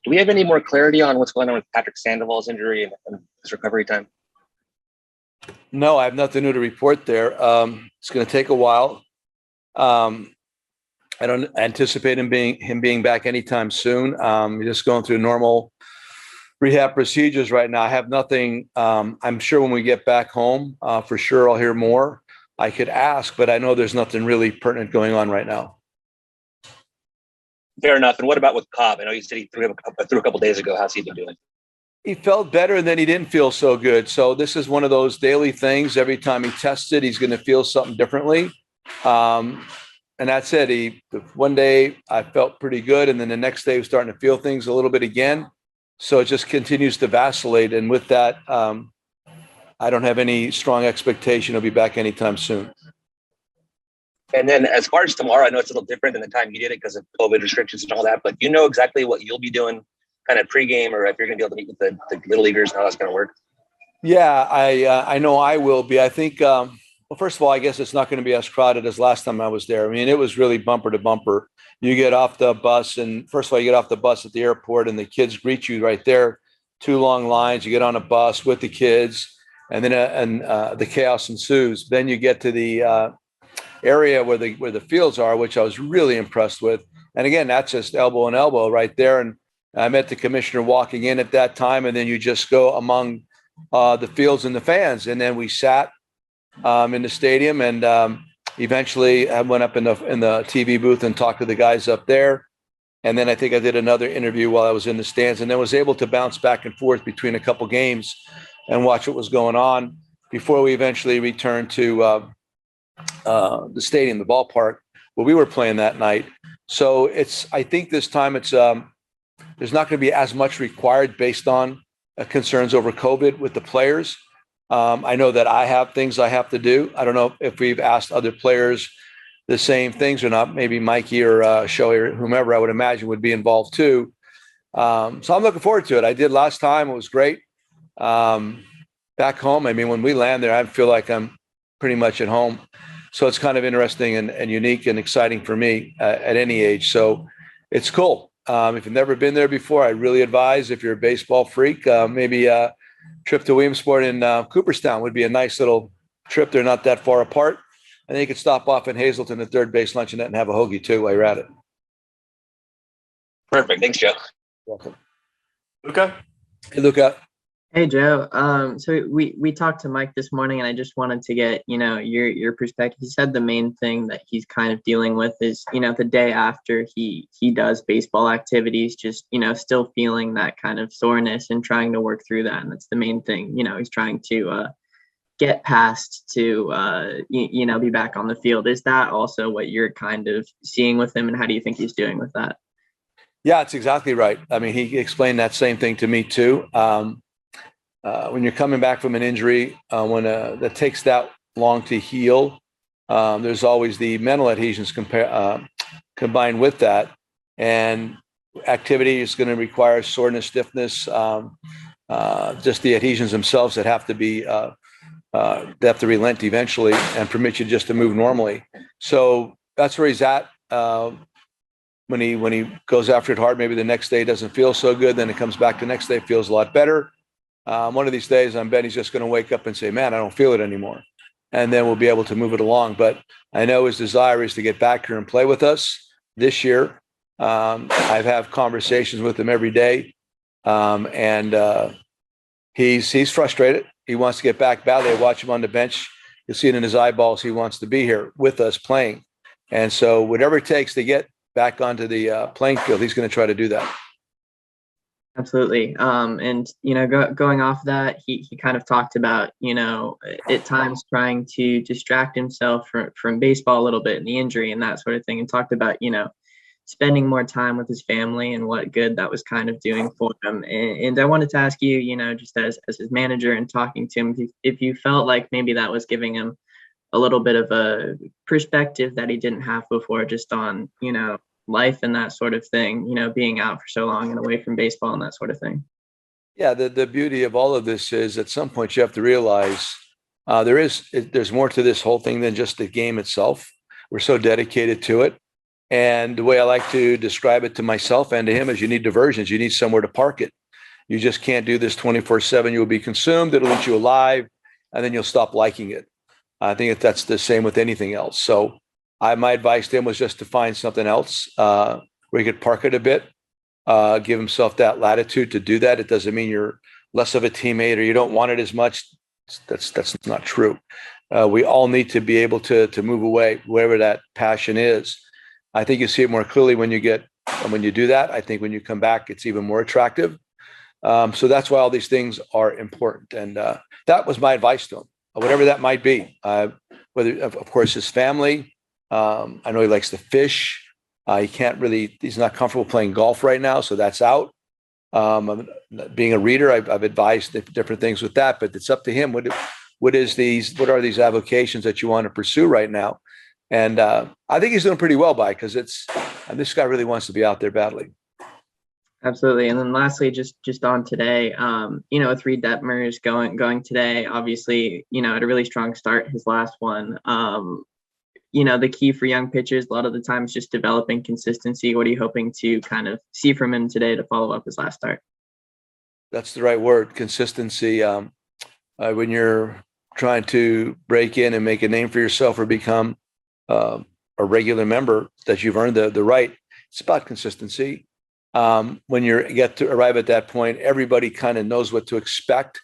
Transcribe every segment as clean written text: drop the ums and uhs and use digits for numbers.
Do we have any more clarity on what's going on with Patrick Sandoval's injury and his recovery time? No, I have nothing new to report there. It's going to take a while. I don't anticipate him being back anytime soon. He's just going through normal rehab procedures right now. I have nothing. I'm sure when we get back home, for sure I'll hear more. I could ask, but I know there's nothing really pertinent going on right now. Fair enough. And what about with Cobb? I know you said he threw a couple days ago. How's he been doing? He felt better, and then he didn't feel so good. So this is one of those daily things. Every time he tests it, he's going to feel something differently. And that's it. One day I felt pretty good, and then the next day he was starting to feel things a little bit again. So it just continues to vacillate. And with that, I don't have any strong expectation he'll be back anytime soon. And then as far as tomorrow, I know it's a little different than the time you did it because of COVID restrictions and all that, but you know exactly what you'll be doing kind of pregame, or if you're going to be able to meet with the little leaguers and how that's going to work? Yeah, I know I will be. I think, well, first of all, I guess it's not going to be as crowded as last time I was there. I mean, it was really bumper to bumper. You get off the bus, and first of all, you get off the bus at the airport, and the kids greet you right there. 2 long lines. You get on a bus with the kids, and then the chaos ensues. Then you get to the area where the fields are, which I was really impressed with. And again, that's just elbow and elbow right there. And I met the commissioner walking in at that time, and then you just go among the fields and the fans. And then we sat in the stadium, and eventually I went up in the TV booth and talked to the guys up there. And then I think I did another interview while I was in the stands, and then was able to bounce back and forth between a couple games and watch what was going on before we eventually returned to the stadium, the ballpark where we were playing that night. So I think this time there's not going to be as much required based on concerns over COVID with the players. I know that I have things I have to do. I don't know if we've asked other players the same things or not. Maybe Mikey or Shohei or whomever, I would imagine, would be involved too. So I'm looking forward to it. I did last time. It was great. Back home, I mean, when we land there, I feel like I'm pretty much at home. So it's kind of interesting and unique and exciting for me at any age. So it's cool. If you've never been there before, I really advise, if you're a baseball freak, maybe a trip to Williamsport in Cooperstown would be a nice little trip. They're not that far apart. And then you could stop off in Hazleton at Third Base Luncheonette and have a hoagie too while you're at it. Perfect. Thanks, Joe. Welcome. Luca? Hey, Luca. Hey, Joe. So we talked to Mike this morning, and I just wanted to get, your perspective. He said the main thing that he's kind of dealing with is, the day after he does baseball activities, just, still feeling that kind of soreness and trying to work through that. And that's the main thing, he's trying to get past to, be back on the field. Is that also what you're kind of seeing with him, and how do you think he's doing with that? Yeah, it's exactly right. I mean, he explained that same thing to me too. When you're coming back from an injury, when that takes that long to heal, there's always the mental adhesions combined with that. And activity is going to require soreness, stiffness, just the adhesions themselves that have to be, they have to relent eventually and permit you just to move normally. So that's where he's at. When he goes after it hard, maybe the next day doesn't feel so good. Then it comes back the next day, feels a lot better. One of these days, I'm betting he's just going to wake up and say, man, I don't feel it anymore. And then we'll be able to move it along. But I know his desire is to get back here and play with us this year. I've had conversations with him every day. And he's frustrated. He wants to get back badly. I watch him on the bench. You'll see it in his eyeballs. He wants to be here with us playing. And so whatever it takes to get back onto the playing field, he's going to try to do that. Absolutely. And, going off that, he kind of talked about, at times trying to distract himself from baseball a little bit and the injury and that sort of thing, and talked about, spending more time with his family and what good that was kind of doing for him. And I wanted to ask you, just as his manager and talking to him, if you felt like maybe that was giving him a little bit of a perspective that he didn't have before, just on, life and that sort of thing, being out for so long and away from baseball and that sort of thing. Yeah, the beauty of all of this is at some point you have to realize there's more to this whole thing than just the game itself. We're so dedicated to it. And the way I like to describe it to myself and to him is you need diversions. You need somewhere to park it. You just can't do this 24/7. You'll be consumed. It'll eat you alive, and then you'll stop liking it. I think that's the same with anything else. So my advice to him was just to find something else where he could park it a bit, give himself that latitude to do that. It doesn't mean you're less of a teammate or you don't want it as much. That's not true. We all need to be able to move away, wherever that passion is. I think you see it more clearly when you do that. I think when you come back, it's even more attractive. So that's why all these things are important. And that was my advice to him, whatever that might be. Whether, of course, his family. I know he likes to fish. He's not comfortable playing golf right now, so that's out. Being a reader, I've advised different things with that, but it's up to him. What are these avocations that you want to pursue right now? And I think he's doing pretty well because this guy really wants to be out there badly. Absolutely. And then lastly, just on today, with Reed Detmers going today, obviously, at a really strong start, his last one. The key for young pitchers, a lot of the time is just developing consistency. What are you hoping to kind of see from him today to follow up his last start? That's the right word, consistency. When you're trying to break in and make a name for yourself or become a regular member, that you've earned the right, it's about consistency. When you get to arrive at that point, everybody kind of knows what to expect.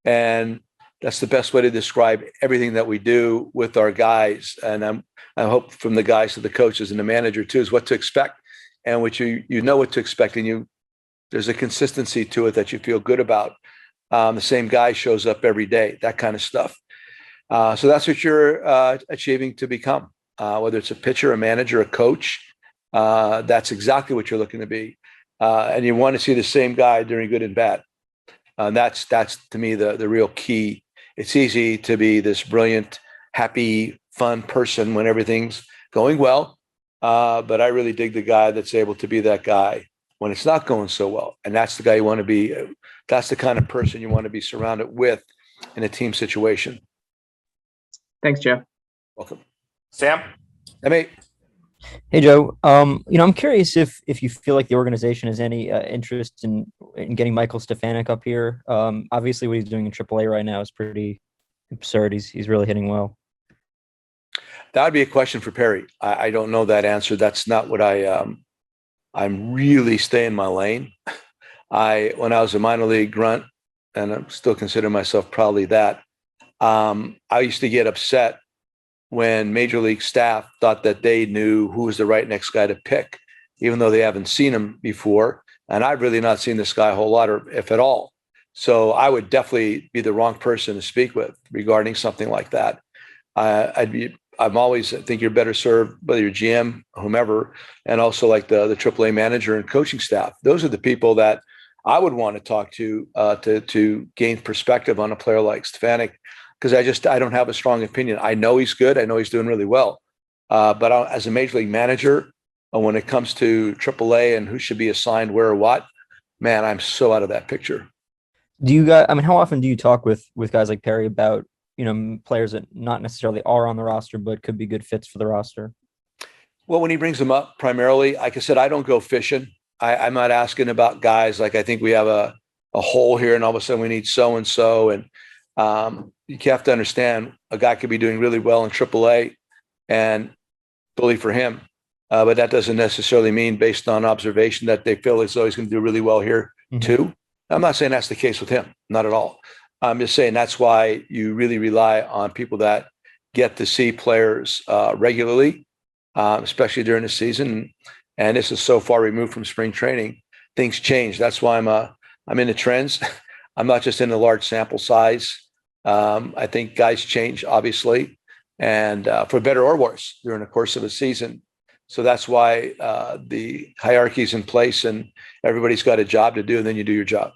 And that's the best way to describe everything that we do with our guys. And I hope from the guys to the coaches and the manager too, is what to expect. And what you know what to expect, and there's a consistency to it that you feel good about. The same guy shows up every day, that kind of stuff. So that's what you're achieving to become, whether it's a pitcher, a manager, a coach. That's exactly what you're looking to be. And you want to see the same guy during good and bad. That's to me the real key. It's easy to be this brilliant, happy, fun person when everything's going well. But I really dig the guy that's able to be that guy when it's not going so well. And that's the guy you want to be. That's the kind of person you want to be surrounded with in a team situation. Thanks, Joe. Welcome. Sam? Hey, Hey, Joe. I'm curious if you feel like the organization has any interest in getting Michael Stefanik up here. Obviously, what he's doing in AAA right now is pretty absurd. He's really hitting well. that would be a question for Perry. I don't know that answer. That's not what I'm really staying my lane. When I was a minor league grunt, and I still consider myself probably that, I used to get upset when major league staff thought that they knew who was the right next guy to pick, even though they haven't seen him before. And I've really not seen this guy a whole lot, or if at all. So I would definitely be the wrong person to speak with regarding something like that. I think you're better served, whether you're GM, whomever, and also like the AAA manager and coaching staff. Those are the people that I would want to talk to gain perspective on a player like Stefanik, because I don't have a strong opinion. I know he's good. I know he's doing really well. But as a major league manager, when it comes to AAA and who should be assigned where or what, man, I'm so out of that picture. Do you guys, how often do you talk with guys like Perry about, players that not necessarily are on the roster, but could be good fits for the roster? Well, when he brings them up, primarily, like I said, I don't go fishing. I'm not asking about guys like I think we have a hole here and all of a sudden we need so-and-so. And you have to understand a guy could be doing really well in AAA and bully for him. But that doesn't necessarily mean, based on observation, that they feel as though he's going to do really well here too. I'm not saying that's the case with him, not at all. I'm just saying that's why you really rely on people that get to see players regularly, especially during the season. And this is so far removed from spring training. Things change. That's why I'm into trends. I'm not just in a large sample size. I think guys change, obviously, and for better or worse during the course of a season. So that's why the hierarchy is in place and everybody's got a job to do, and then you do your job.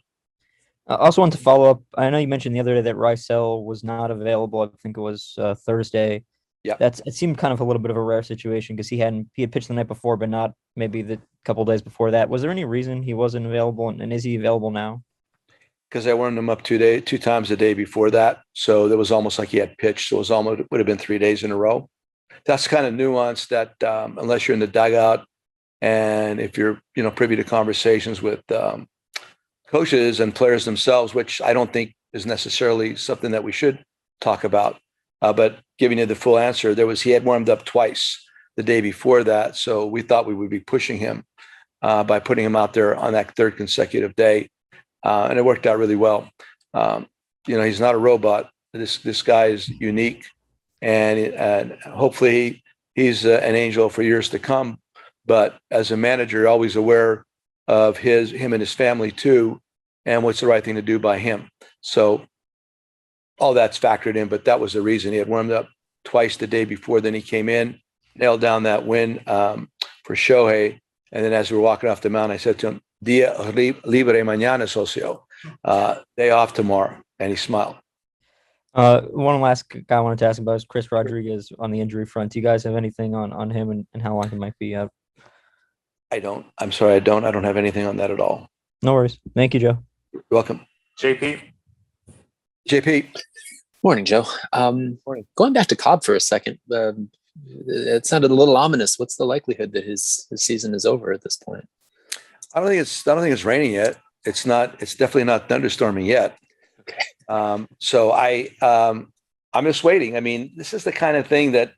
I also want to follow up. I know you mentioned the other day that Rysel was not available. I think it was Thursday. Yeah, it seemed kind of a little bit of a rare situation because he had pitched the night before, but not maybe the couple of days before that. Was there any reason he wasn't available, and is he available now? Because I warmed him up 2 times a day before that, so it was almost like he had pitched. So it would have been 3 days in a row. that's kind of nuance that unless you're in the dugout and if you're privy to conversations with coaches and players themselves, which I don't think is necessarily something that we should talk about. But giving you the full answer, he had warmed up twice the day before that, so we thought we would be pushing him by putting him out there on that third consecutive day, and it worked out really well. He's not a robot. This guy is unique, and hopefully he's an angel for years to come. But as a manager, always aware of him and his family too, and what's the right thing to do by him. So all that's factored in, but that was the reason. He had warmed up twice the day before. Then he came in, nailed down that win for Shohei. And then as we were walking off the mound, I said to him, "Dia libre mañana, socio." Day off tomorrow. And he smiled. One last guy I wanted to ask about is Chris Rodriguez on the injury front. Do you guys have anything on him and how long he might be out? I don't. I'm sorry, I don't. I don't have anything on that at all. No worries. Thank you, Joe. You're welcome. JP. Morning, Joe. Morning. Going back to Cobb for a second, it sounded a little ominous. What's the likelihood that his season is over at this point? I don't think it's raining yet. It's definitely not thunderstorming yet. Okay. So I'm just waiting. I mean, this is the kind of thing that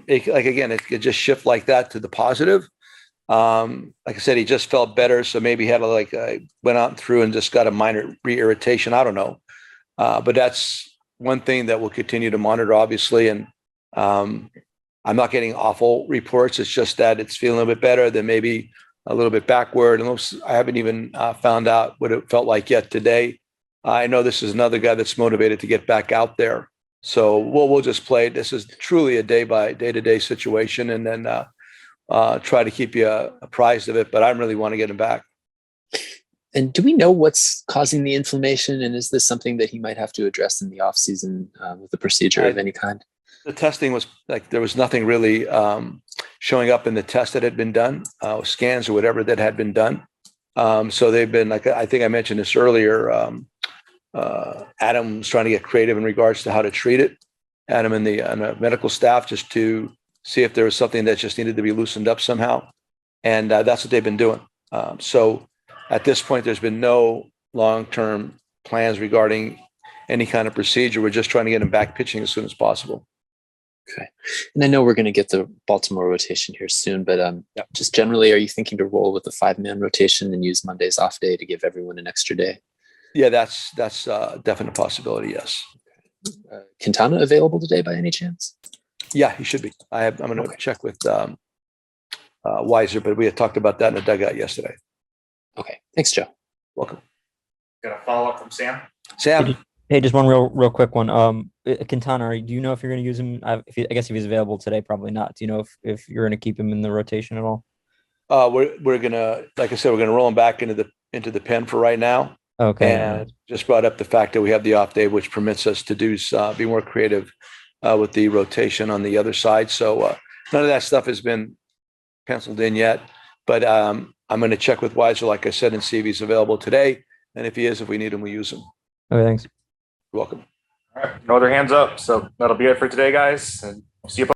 it could just shift like that to the positive. Like I said, he just felt better, so maybe he had went out and through and just got a minor re-irritation. I don't know, but that's one thing that we'll continue to monitor, obviously. And I'm not getting awful reports. It's just that it's feeling a little bit better, then maybe a little bit backward. And I haven't even found out what it felt like yet today. I know this is another guy that's motivated to get back out there, so we'll just play. This is truly a day-to-day situation, and then try to keep you apprised of it. But I really want to get him back. And do we know what's causing the inflammation? And is this something that he might have to address in the off season with a procedure of any kind? The testing was there was nothing really showing up in the test that had been done, scans or whatever that had been done. So they've been I think I mentioned this earlier. Adam was trying to get creative in regards to how to treat it. Adam and the medical staff, just to see if there was something that just needed to be loosened up somehow. And that's what they've been doing. So at this point, there's been no long-term plans regarding any kind of procedure. We're just trying to get him back pitching as soon as possible. Okay. And I know we're going to get the Baltimore rotation here soon, but just generally, are you thinking to roll with a 5-man rotation and use Monday's off day to give everyone an extra day? Yeah, that's a definite possibility. Yes. Quintana available today by any chance? Yeah, he should be. I'm going to check with Weiser, but we had talked about that in the dugout yesterday. Okay. Thanks, Joe. Welcome. Got a follow-up from Sam? Sam. Hey, just one real quick one. Quintana, do you know if you're going to use him? I guess if he's available today, probably not. Do you know if you're going to keep him in the rotation at all? We're gonna, like I said, we're gonna roll him back into the pen for right now. Okay. And just brought up the fact that we have the off day, which permits us to be more creative with the rotation on the other side. So none of that stuff has been penciled in yet, but I'm going to check with Weiser, like I said, and see if he's available today. And if he is, if we need him, we use him. Okay, thanks. You're welcome. All right. No other hands up. So that'll be it for today, guys. And see you.